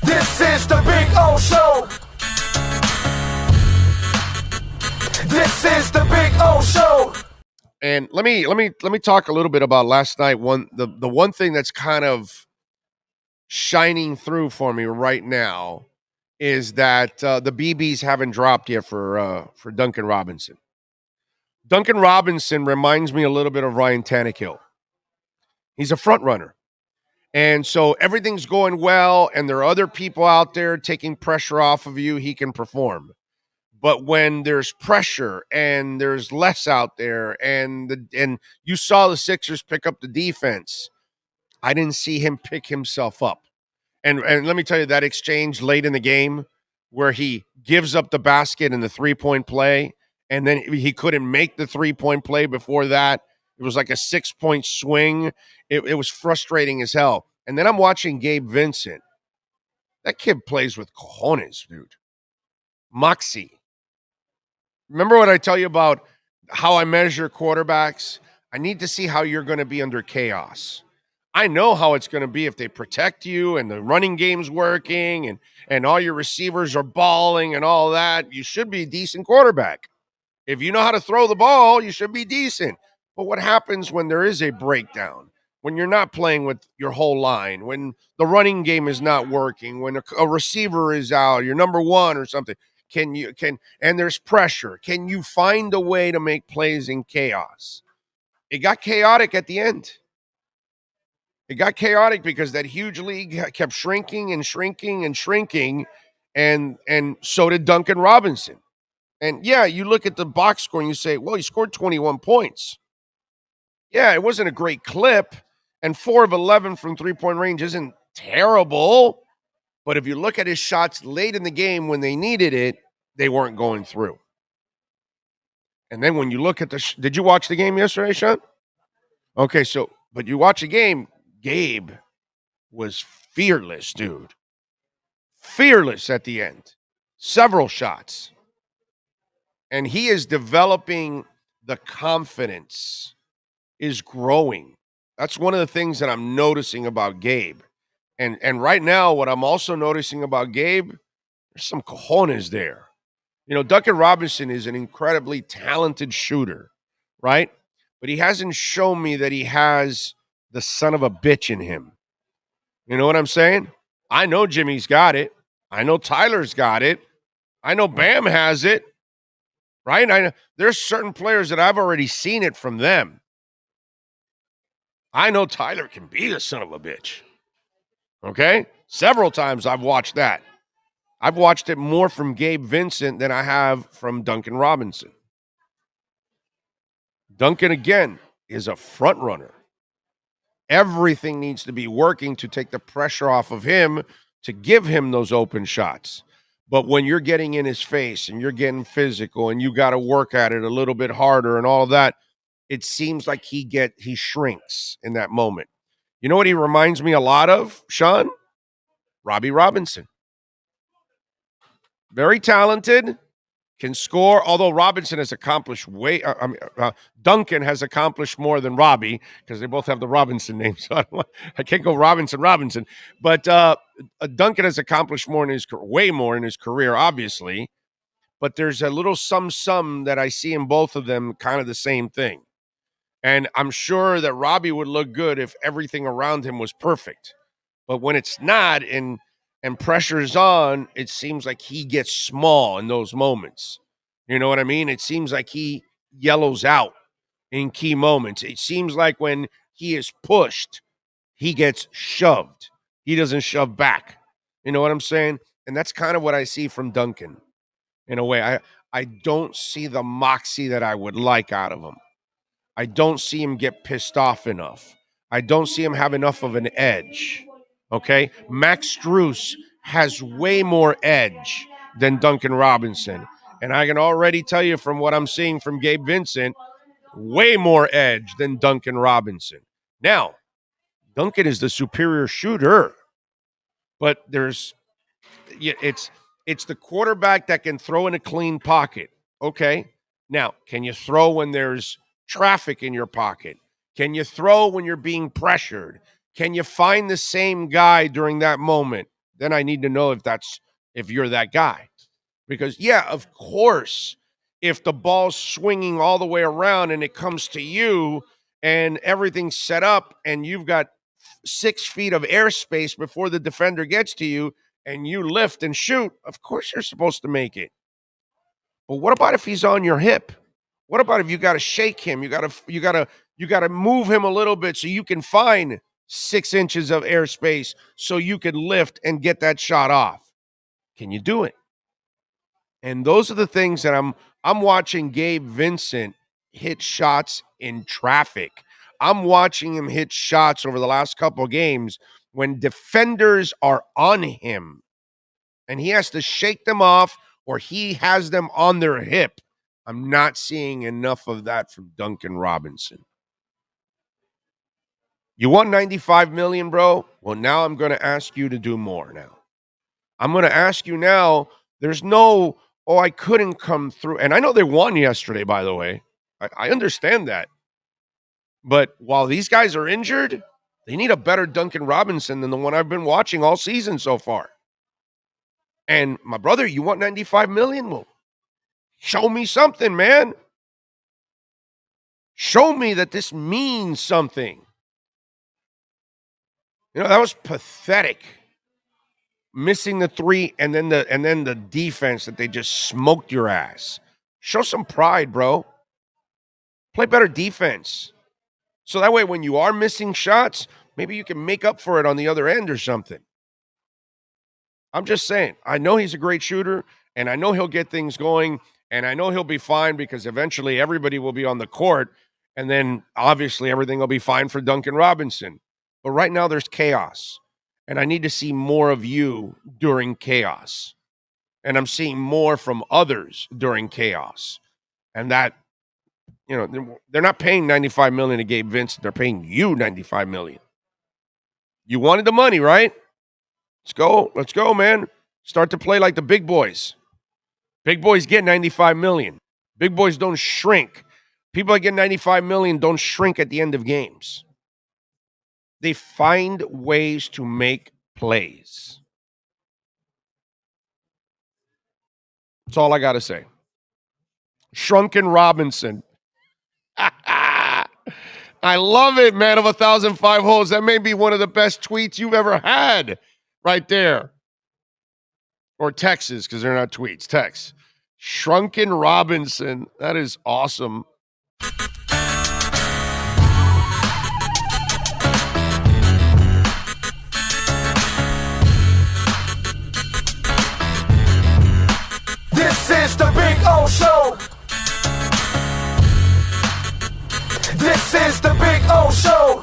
This is the Big O Show. This is the Big O Show. And let me talk a little bit about last night. The one thing that's kind of shining through for me right now is that the BBs haven't dropped yet for Duncan Robinson. Duncan Robinson reminds me a little bit of Ryan Tannehill. He's a front runner. And so everything's going well, and there are other people out there taking pressure off of you, he can perform. But when there's pressure and there's less out there, and you saw the Sixers pick up the defense, I didn't see him pick himself up. And let me tell you, that exchange late in the game where he gives up the basket in the 3-point play, and then he couldn't make the 3-point play before that. It was like a 6-point swing. It was frustrating as hell. And then I'm watching Gabe Vincent. That kid plays with cojones, dude. Moxy. Remember what I tell you about how I measure quarterbacks? I need to see how you're going to be under chaos. I know how it's going to be if they protect you and the running game's working and all your receivers are balling and all that. You should be a decent quarterback. If you know how to throw the ball, you should be decent. But what happens when there is a breakdown? When you're not playing with your whole line, when the running game is not working, when a receiver is out, you're number one or something. And there's pressure. Can you find a way to make plays in chaos? It got chaotic at the end. It got chaotic because that huge league kept shrinking and shrinking and shrinking, and so did Duncan Robinson. And yeah, you look at the box score and you say, well, he scored 21 points. Yeah, it wasn't a great clip, and 4 of 11 from 3-point range isn't terrible. But if you look at his shots late in the game when they needed it, they weren't going through. And then when you look at did you watch the game yesterday, Sean? Okay, but you watch the game, Gabe was fearless, dude. Fearless at the end. Several shots. And he is developing the confidence, is growing. That's one of the things that I'm noticing about Gabe. And right now, what I'm also noticing about Gabe, there's some cojones there. You know, Duncan Robinson is an incredibly talented shooter, right? But he hasn't shown me that he has the son of a bitch in him. You know what I'm saying? I know Jimmy's got it. I know Tyler's got it. I know Bam has it, right? There's certain players that I've already seen it from them. I know Tyler can be the son of a bitch. Okay? Several times I've watched that. I've watched it more from Gabe Vincent than I have from Duncan Robinson. Duncan, again, is a front runner. Everything needs to be working to take the pressure off of him to give him those open shots. But when you're getting in his face and you're getting physical and you got to work at it a little bit harder and all of that, it seems like he shrinks in that moment. You know what he reminds me a lot of, Sean? Robbie Robinson. Very talented, can score, although Robinson has accomplished Duncan has accomplished more than Robbie because they both have the Robinson name. So I can't go Robinson. But Duncan has accomplished way more in his career, obviously. But there's a little some that I see in both of them, kind of the same thing. And I'm sure that Robbie would look good if everything around him was perfect. But when it's not and pressure's on, it seems like he gets small in those moments. You know what I mean? It seems like he yellows out in key moments. It seems like when he is pushed, he gets shoved. He doesn't shove back. You know what I'm saying? And that's kind of what I see from Duncan in a way. I don't see the moxie that I would like out of him. I don't see him get pissed off enough. I don't see him have enough of an edge. Okay? Max Strus has way more edge than Duncan Robinson. And I can already tell you from what I'm seeing from Gabe Vincent, way more edge than Duncan Robinson. Now, Duncan is the superior shooter, but it's the quarterback that can throw in a clean pocket. Okay? Now, can you throw when there's traffic in your pocket? Can you throw when you're being pressured? Can you find the same guy during that moment? then I need to know if you're that guy. Because, yeah, of course, if the ball's swinging all the way around and it comes to you and everything's set up and you've got 6 feet of airspace before the defender gets to you and you lift and shoot, of course you're supposed to make it. But what about if he's on your hip? What about if you got to shake him? You got to move him a little bit so you can find 6 inches of airspace so you can lift and get that shot off. Can you do it? And those are the things that I'm watching Gabe Vincent hit shots in traffic. I'm watching him hit shots over the last couple of games when defenders are on him and he has to shake them off or he has them on their hip. I'm not seeing enough of that from Duncan Robinson. You won $95 million, bro? Well, now I'm going to ask you to do more now. I'm going to ask you now, there's no, oh, I couldn't come through. And I know they won yesterday, by the way. I understand that. But while these guys are injured, they need a better Duncan Robinson than the one I've been watching all season so far. And my brother, you want $95 million? Well, show me something, man. Show me that this means something. You know, that was pathetic. Missing the 3 and then the defense that they just smoked your ass. Show some pride, bro. Play better defense. So that way when you are missing shots, maybe you can make up for it on the other end or something. I'm just saying, I know he's a great shooter, and I know he'll get things going, and I know he'll be fine because eventually everybody will be on the court, and then obviously everything will be fine for Duncan Robinson. But right now there's chaos, and I need to see more of you during chaos. And I'm seeing more from others during chaos. And that, you know, they're not paying $95 million to Gabe Vincent. They're paying you $95 million. You wanted the money, right? Let's go, man. Start to play like the big boys. Big boys get $95 million. Big boys don't shrink. People that get $95 million don't shrink at the end of games. They find ways to make plays. That's all I got to say. Shrunken Robinson. I love it, man, of 1,005 holes. That may be one of the best tweets you've ever had right there. Or Texas, because they're not tweets. Text. Shrunken Robinson. That is awesome. This is the Big O Show. This is the Big O Show.